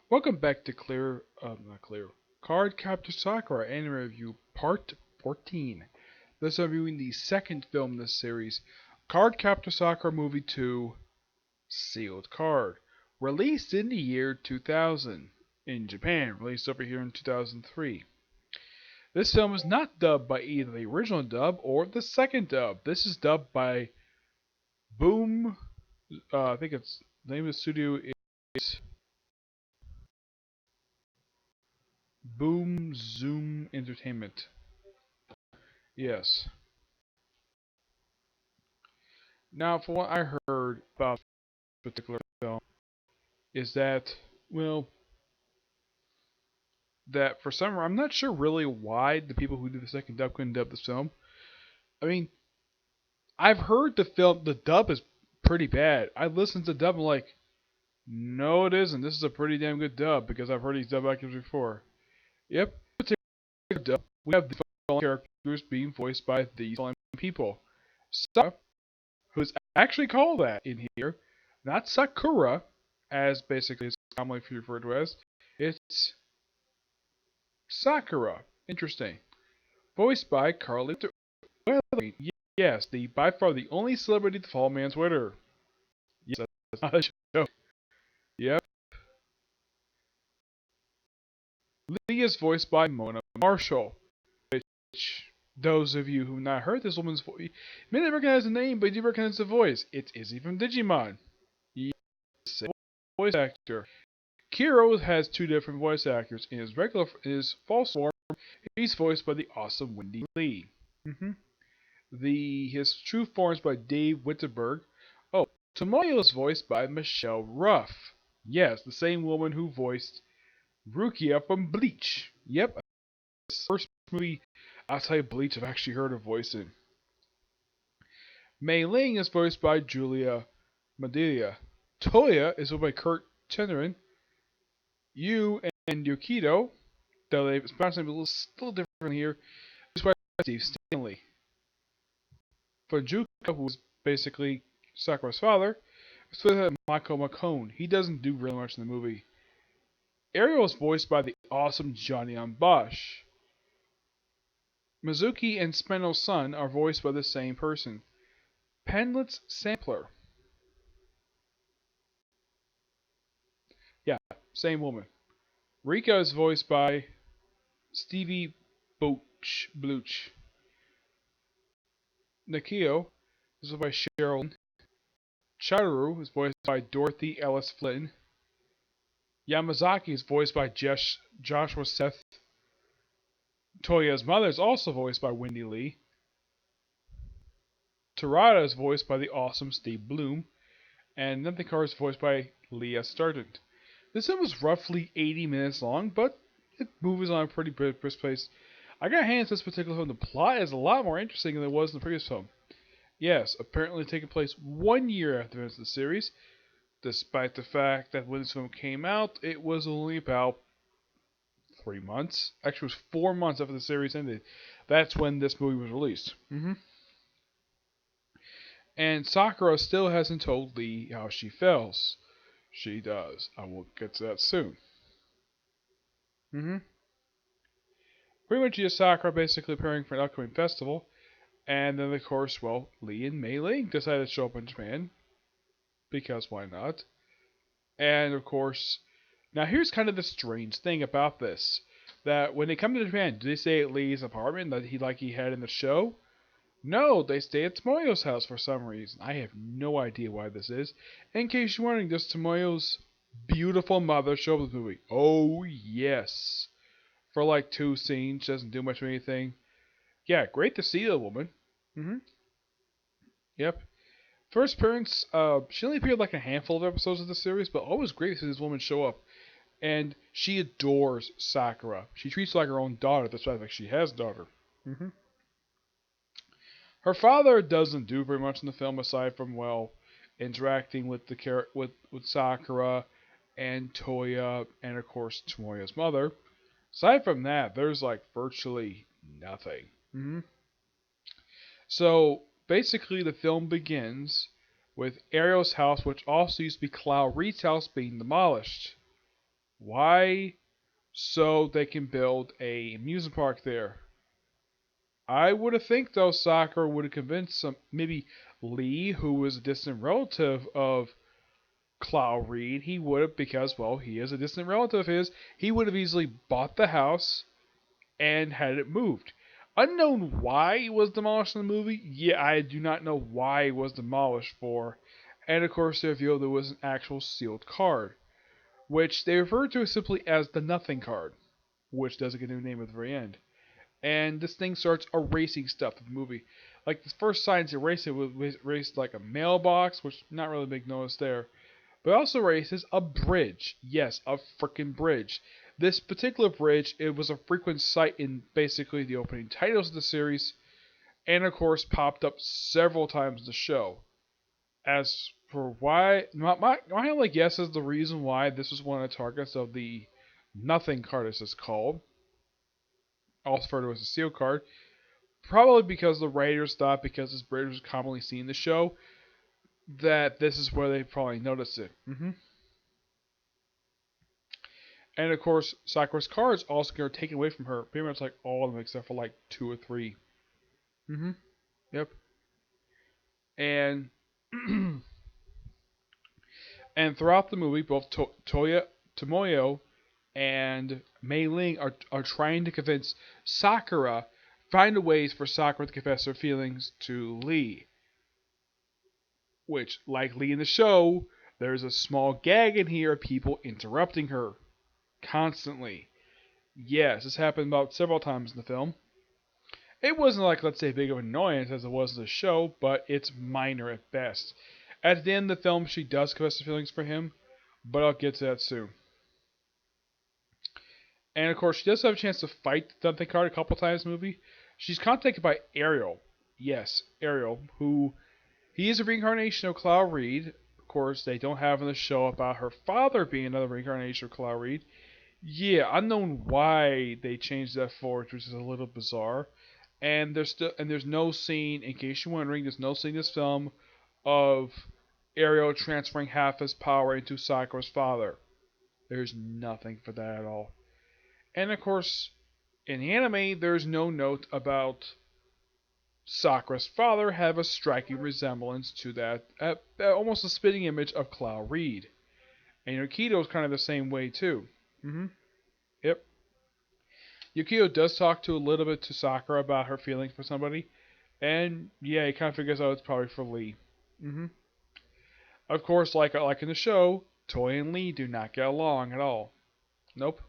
Welcome back to Cardcaptor Sakura Anime Review Part 14. This is reviewing the second film in this series, Cardcaptor Sakura Movie 2, Sealed Card, released in the year 2000. In Japan, released over here in 2003. This film is not dubbed by either the original dub or the second dub. This is dubbed by Boom, I think it's, the name of the studio is Boom Zoom Entertainment. Yes. Now, from what I heard about this particular film, is that, well, that for some reason, I'm not sure really why the people who did the second dub couldn't dub this film. I mean, I've heard the dub is pretty bad. I listened to the dub and I'm like, no, it isn't. This is a pretty damn good dub because I've heard these dub actors before. Yep, particular dub, we have the following characters being voiced by these following people. Sakura, who's actually called that in here, not Sakura, as basically it's commonly referred to as. It's Sakura. Interesting. Voiced by Carly Weathering. Yes, the by far the only celebrity to follow man's Twitter. Yes, that's not a joke. Yep. Lee is voiced by Mona Marshall, which those of you who have not heard this woman's voice may not recognize the name, but you recognize the voice. It's Izzy from Digimon. Yes, voice actor. Kiro has two different voice actors. In his false form, he's voiced by the awesome Wendy Lee. His true form is by Dave Wittenberg. Oh, Tomoyo is voiced by Michelle Ruff. Yes, the same woman who voiced Rukia from Bleach. Yep, this first movie outside of Bleach I've actually heard her voice in. Mei Ling is voiced by Julia Madelia. Toya is voiced by Kurt Chennerin. Yu and Yukito, though they've pronounced them a little different here, is by Steve Stanley. Fujuka, who's basically Sakura's father, is voiced by Michael McCone. He doesn't do really much in the movie. Ariel is voiced by the awesome Johnny on Bosch. Mizuki and Speno's son are voiced by the same person. Penlet's Sampler. Yeah, same woman. Rika is voiced by Stevie Bluch. Nikio is voiced by Cheryl. Chitaru is voiced by Dorothy Ellis Flynn. Yamazaki is voiced by Joshua Seth. Toya's mother is also voiced by Wendy Lee. Terada is voiced by the awesome Steve Bloom. And Nenthikar is voiced by Leah Stardent. This film is roughly 80 minutes long, but it moves on a pretty brisk pace. I got hands this particular film. The plot is a lot more interesting than it was in the previous film. Yes, apparently taking place 1 year after the events of the series, despite the fact that when this film came out, it was only about 3 months. Actually, it was 4 months after the series ended. That's when this movie was released. And Sakura still hasn't told Lee how she feels. She does. I will get to that soon. Pretty much just Sakura basically preparing for an upcoming festival. And then, of course, well, Lee and Mei Ling decided to show up in Japan. Because why not? And, of course, now here's kind of the strange thing about this. That when they come to Japan, do they stay at Lee's apartment that he had in the show? No, they stay at Tomoyo's house for some reason. I have no idea why this is. In case you're wondering, does Tomoyo's beautiful mother show up in the movie? Oh, yes. For like 2 scenes, she doesn't do much of anything. Yeah, great to see the woman. Yep. First appearance, she only appeared like a handful of episodes of the series, but always great to see this woman show up. And she adores Sakura. She treats her like her own daughter. That's why I think she has a daughter. Her father doesn't do very much in the film aside from, well, interacting with with Sakura and Toya and of course Tomoya's mother. Aside from that, there's like virtually nothing. So basically, the film begins with Ariel's house, which also used to be Cloud Reed's house, being demolished. Why? So they can build a amusement park there. I would have think though Sakura would have convinced some maybe Lee, who was a distant relative of Cloud Reed, he would have because well he is a distant relative of his. He would have easily bought the house and had it moved. Unknown why it was demolished in the movie. Yeah, I do not know why it was demolished for. And of course, they revealed there was an actual sealed card, which they refer to simply as the Nothing card, which doesn't get a new name at the very end. And this thing starts erasing stuff in the movie. Like the first signs erase it was erased like a mailbox, which not really big notice there. But it also erases a bridge. Yes, a freaking bridge. This particular bridge, it was a frequent sight in basically the opening titles of the series, and of course popped up several times in the show. As for why, my only guess is the reason why this was one of the targets of the Nothing card, as it's called, also referred to as a seal card, probably because the writers thought because this bridge was commonly seen in the show that this is where they probably noticed it. And of course, Sakura's cards also get taken away from her. Pretty much like all of them except for like two or three. Mm-hmm. Yep. And and throughout the movie, both Tomoyo and Mei Ling are trying to convince Sakura, find a ways for Sakura to confess her feelings to Lee. Which, like Lee in the show, there's a small gag in here of people interrupting her constantly. Yes, this happened about several times in the film. It wasn't like, let's say, big of an annoyance as it was in the show, but it's minor at best. At the end of the film, she does confess her feelings for him, but I'll get to that soon. And of course, she does have a chance to fight the Dante card a couple times in the movie. She's contacted by Ariel. Yes, Ariel, who he is a reincarnation of Cloud Reed. Of course, they don't have in the show about her father being another reincarnation of Cloud Reed. Yeah, unknown why they changed that forward, which is a little bizarre. And there's no scene, in case you're wondering, there's no scene in this film of Ariel transferring half his power into Sakura's father. There's nothing for that at all. And of course, in the anime, there's no note about Sakura's father have a striking resemblance to that, almost a spitting image of Cloud Reed. And Yukito's kind of the same way too. Yep. Yukio does talk to a little bit to Sakura about her feelings for somebody, and yeah, he kind of figures out it's probably for Lee. hmm Of course, like in the show, Toy and Lee do not get along at all. Nope.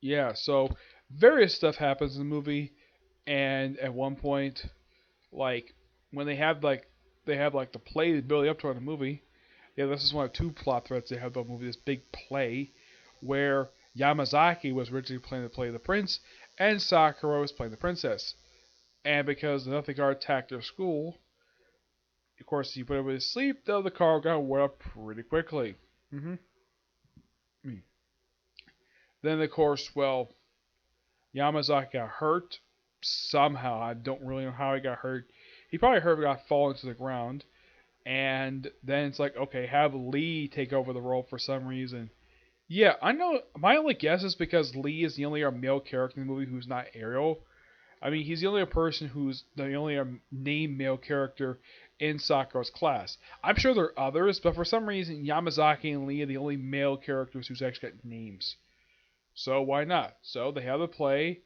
Yeah, so various stuff happens in the movie, and at one point, like when they have like the play building up to the movie. Yeah, this is one of two plot threads they have about the movie. This big play where Yamazaki was originally playing the play of the prince, and Sakura was playing the princess. And because the Nothing Guard attacked their school, of course, he put everybody to sleep, though the car got wore up pretty quickly. hmm Then, of course, well, Yamazaki got hurt somehow. I don't really know how he got hurt. He probably hurt got fallen to the ground. And then it's like, okay, have Lee take over the role for some reason. Yeah, I know. My only guess is because Lee is the only male character in the movie who's not Ariel. I mean, he's the only person who's the only named male character in Sakura's class. I'm sure there are others, but for some reason, Yamazaki and Lee are the only male characters who's actually got names. So why not? So they have the play,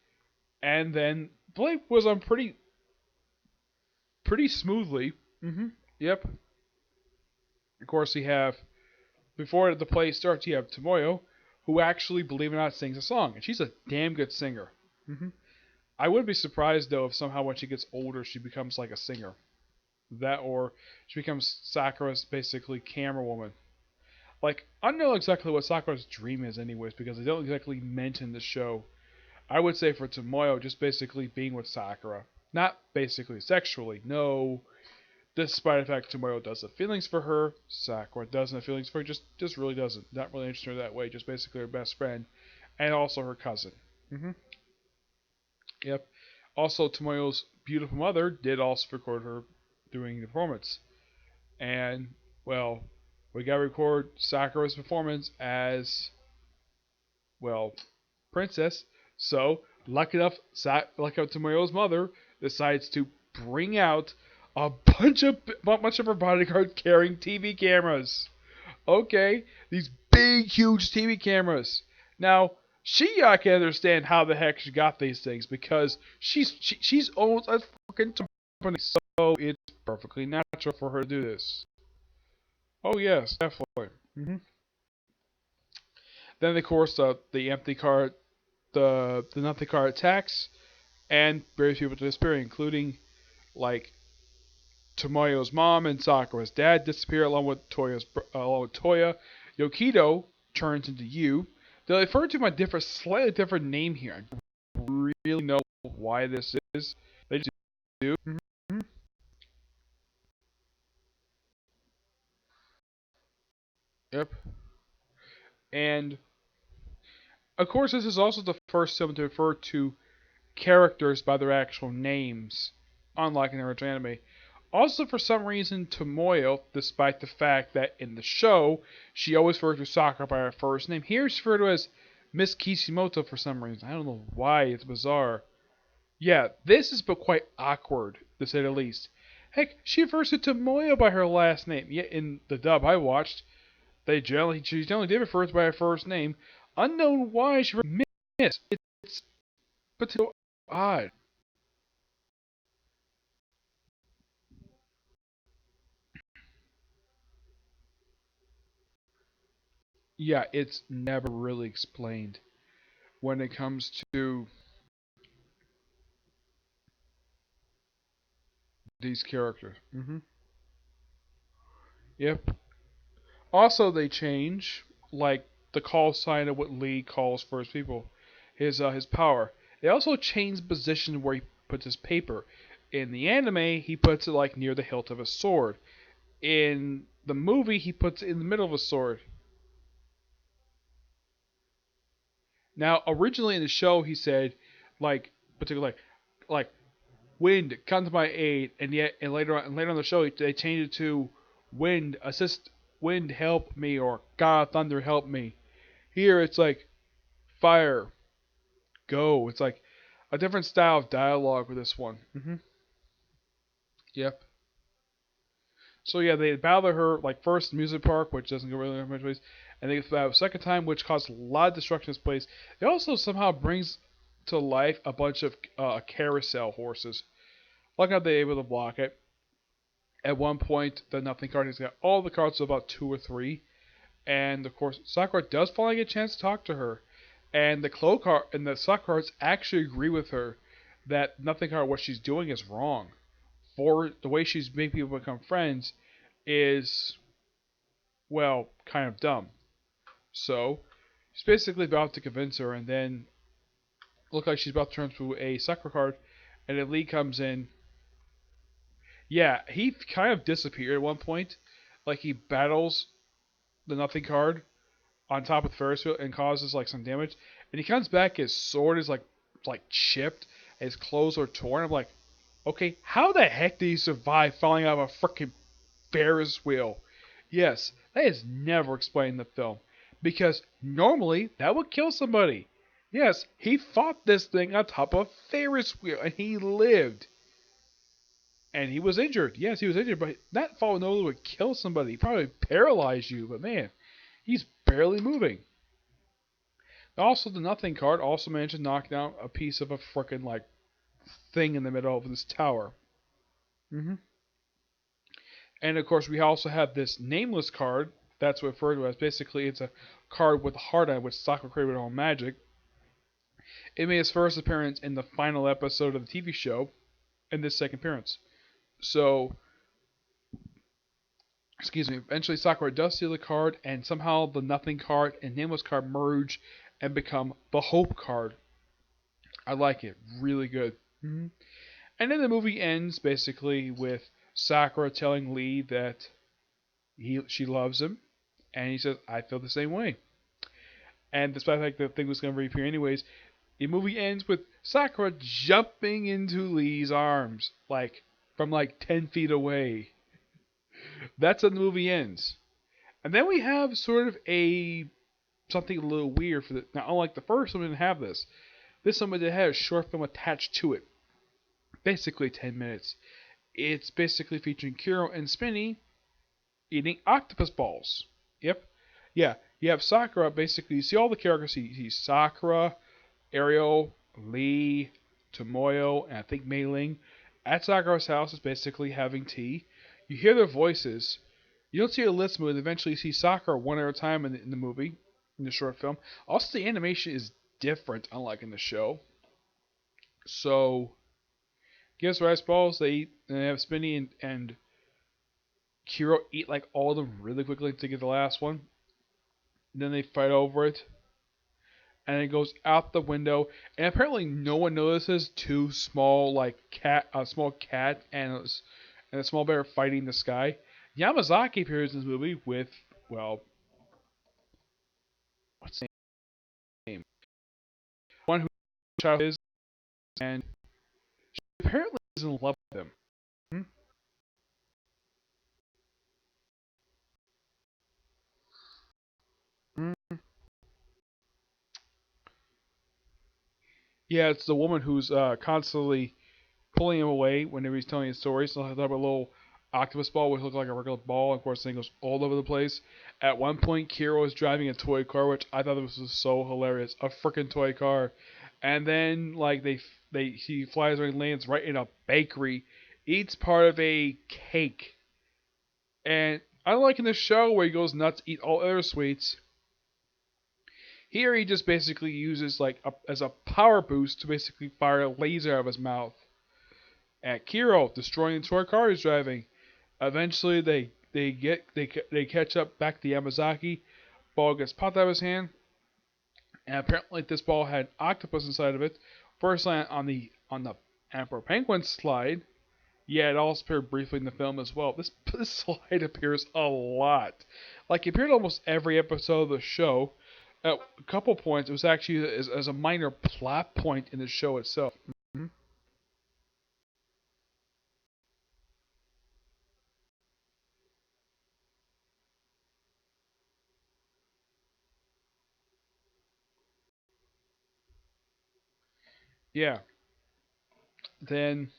and then play was on pretty smoothly. Yep. Of course, you have before the play starts, you have Tomoyo, who actually, believe it or not, sings a song, and she's a damn good singer. I wouldn't be surprised though if somehow when she gets older she becomes like a singer. That or she becomes Sakura's basically camera woman. Like I don't know exactly what Sakura's dream is anyways because they don't exactly mention the show. I would say for Tomoyo just basically being with Sakura. Not basically sexually, no. Despite the fact Tomoyo does have feelings for her, Sakura doesn't have feelings for her, just really doesn't. Not really interested in her that way, just basically her best friend. And also her cousin. hmm Yep. Also, Tomoyo's beautiful mother did also record her doing the performance. And, well, We gotta record Sakura's performance as, well, princess. So, lucky enough, Tomoyo's mother decides to bring out a bunch of her bodyguards carrying TV cameras. Okay, these big, huge TV cameras. Now, I can understand how the heck she got these things because she's owns a fucking company, so it's perfectly natural for her to do this. Oh yes, definitely. Then of course the empty card, the nothing card attacks, and various people disappear, including like Tomoyo's mom and Sakura's dad disappear along with Toya. Yokido turns into you. They refer to my slightly different name here. I don't really know why this is. They just do. Yep. And of course, this is also the first time to refer to characters by their actual names, unlike in the original anime. Also, for some reason, Tomoyo, despite the fact that in the show she always refers to Sakura by her first name, here she's referred to as Miss Kishimoto for some reason. I don't know why, it's bizarre. Yeah, this is but quite awkward, to say the least. Heck, she refers to Tomoyo by her last name. Yet in the dub I watched, she generally did refer to by her first name. Unknown why she Miss. It's particularly odd. Yeah, it's never really explained when it comes to these characters. Yep. Also, they change like the call sign of what Lee calls first people, his power. They also change the position where he puts his paper. In the anime, he puts it like near the hilt of a sword. In the movie, he puts it in the middle of a sword. Now, originally in the show, he said, like, particularly, like wind, come to my aid, and later on in the show, they changed it to wind, assist, wind, help me, or God, thunder, help me. Here, it's like fire, go. It's like a different style of dialogue with this one. Yep. So yeah, they battle her like first music park, which doesn't go really much ways, and they battle second time, which caused a lot of destruction in this place. It also somehow brings to life a bunch of carousel horses. Like how they're able to block it. At one point, the Nothing card has got all the cards to about two or three, and of course, Sakura does finally get a chance to talk to her, and the Clo card and the Sakura cards actually agree with her that Nothing card what she's doing is wrong. For the way she's making people become friends is, well, kind of dumb. So she's basically about to convince her, and then look like she's about to turn to a Sakura card, and then Lee comes in. Yeah, he kind of disappeared at one point. Like he battles the Nothing card on top of the Ferris wheel and causes like some damage, and he comes back. His sword is like chipped, and his clothes are torn. I'm like, okay, how the heck did he survive falling out of a freaking Ferris wheel? Yes, that is never explained in the film. Because normally that would kill somebody. Yes, he fought this thing on top of a Ferris wheel and he lived. And he was injured. Yes, he was injured, but that fall normally would kill somebody. He probably paralyze you, but man, he's barely moving. Also, the Nothing card also managed to knock down a piece of a frickin' like thing in the middle of this tower. hmm And of course, we also have this nameless card. That's referred to as basically it's a card with a heart on it, which Sakura created with her own magic. It made its first appearance in the final episode of the TV show, in this second appearance. So, excuse me. Eventually, Sakura does steal the card, and somehow the Nothing card and Nameless card merge and become the Hope card. I like it, really good. And then the movie ends basically with Sakura telling Lee that she loves him, and he says, "I feel the same way." And despite the fact that the thing was going to reappear anyways, the movie ends with Sakura jumping into Lee's arms, like from like 10 feet away. That's how the movie ends. And then we have sort of a something a little weird for the now. Unlike the first one, didn't have this. This one did have a short film attached to it, basically 10 minutes. It's basically featuring Kuro and Spinny eating octopus balls. Yep. Yeah, you have Sakura, basically, you see all the characters. You see Sakura, Ariel, Lee, Tomoyo, and I think Mei Ling at Sakura's house is basically having tea. You hear their voices. You don't see a list move. Eventually, you see Sakura one at a time in the movie, in the short film. Also, the animation is different, unlike in the show. So, gives rice balls. They eat, and they have Spinny and Kiro eat like all of them really quickly to get the last one. Then they fight over it, and it goes out the window. And apparently, no one notices two small a small cat and a small bear fighting in the sky. Yamazaki appears in this movie with, well, what's his name? One who child is, and she apparently is in love with him. Hmm? Hmm. Yeah, it's the woman who's constantly pulling him away whenever he's telling his stories. So he'll have a little octopus ball which looks like a regular ball. Of course, the thing goes all over the place. At one point, Kiro is driving a toy car, which I thought this was so hilarious. A freaking toy car. And then, like, he flies or lands right in a bakery, eats part of a cake. And unlike in the show where he goes nuts, eat all other sweets, here he just basically uses as a power boost to basically fire a laser out of his mouth at Kiro, destroying the toy car he's driving. Eventually, they catch up back to Yamazaki. Ball gets popped out of his hand, and apparently this ball had octopus inside of it. First land on the Emperor Penguin slide. Yeah, it also appeared briefly in the film as well. This slide appears a lot. Like, it appeared almost every episode of the show. At a couple points, it was actually as a minor plot point in the show itself. Mhm. Yeah. Then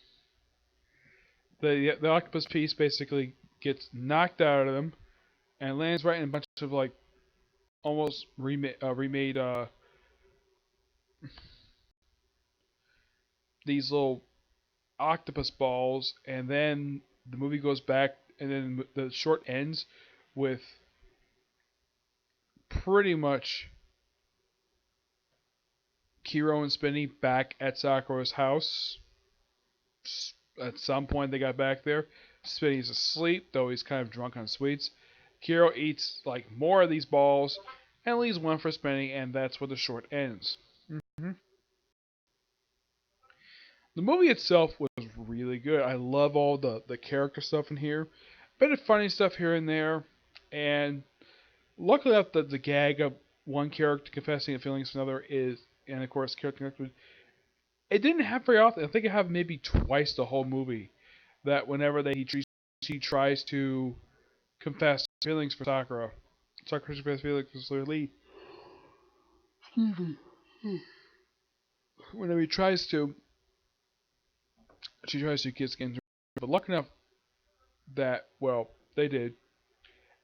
the octopus piece basically gets knocked out of them and lands right in a bunch of like almost remade these little octopus balls, and then the movie goes back, and then the short ends with pretty much Kiro and Spinny back at Sakura's house. At some point, they got back there. Spinny's asleep, though he's kind of drunk on sweets. Kiro eats like more of these balls and leaves one for Spinny, and that's where the short ends. Hmm. The movie itself was really good. I love all the character stuff in here. Bit of funny stuff here and there. And luckily enough, the gag of one character confessing feelings to another is, and of course, character connected. It didn't happen very often. I think it happened maybe twice the whole movie. That whenever he tries to confess feelings for Sakura. Sakura confesses feelings for Lee. Whenever he tries to, she tries to kiss again. But lucky enough that, well, they did.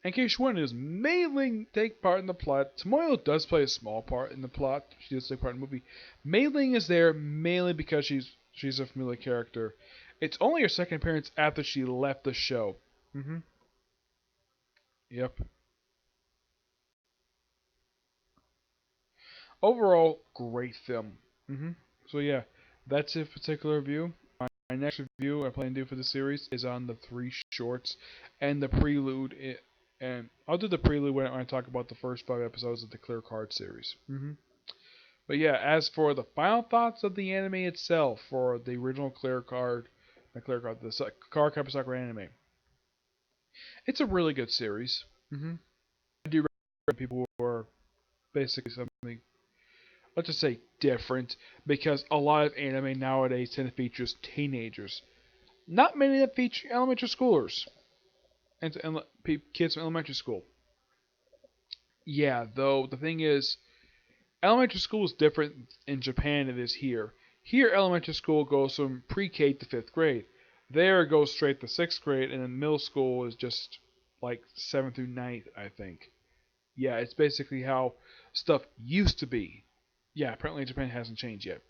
In case you wonder, does Mei Ling take part in the plot? Tomoyo does play a small part in the plot. She does take part in the movie. Mei Ling is there mainly because she's a familiar character. It's only her second appearance after she left the show. Mm-hmm. Yep. Overall, great film. Mm-hmm. So yeah, that's a particular review. My next review I plan to do for the series is on the three shorts and the prelude. And I'll do the prelude when I talk about the first 5 episodes of the Clear Card series. But yeah, as for the final thoughts of the anime itself, for the original the Cardcaptor Sakura anime, it's a really good series. I do recommend people who are basically something, let's just say, different, because a lot of anime nowadays tend to feature teenagers. Not many that feature elementary schoolers and kids from elementary school. Yeah, though the thing is, elementary school is different in Japan than it is here. Here, elementary school goes from pre-K to fifth grade. There, it goes straight to sixth grade, and then middle school is just like seventh through ninth, I think. Yeah, it's basically how stuff used to be. Yeah, apparently Japan hasn't changed yet.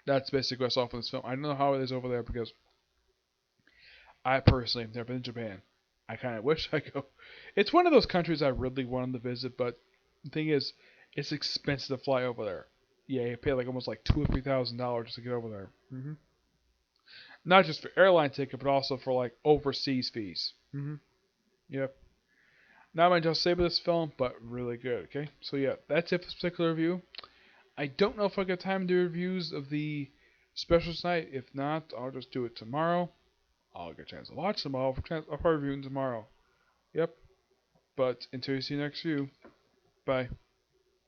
That's basically what I saw from this film. I don't know how it is over there because I personally have never been to Japan. I kind of wish I go. It's one of those countries I really wanted to visit, but the thing is, it's expensive to fly over there. Yeah, you pay like almost like $2,000 or $3,000 just to get over there. Not just for airline ticket, but also for like overseas fees. Yep. Not much else to say about this film, but really good. Okay, so yeah, that's it for this particular review. I don't know if I got time to do reviews of the specials tonight. If not, I'll just do it tomorrow. I'll get a chance to watch them all. I'll probably review them tomorrow. Yep. But until you see you next review, bye.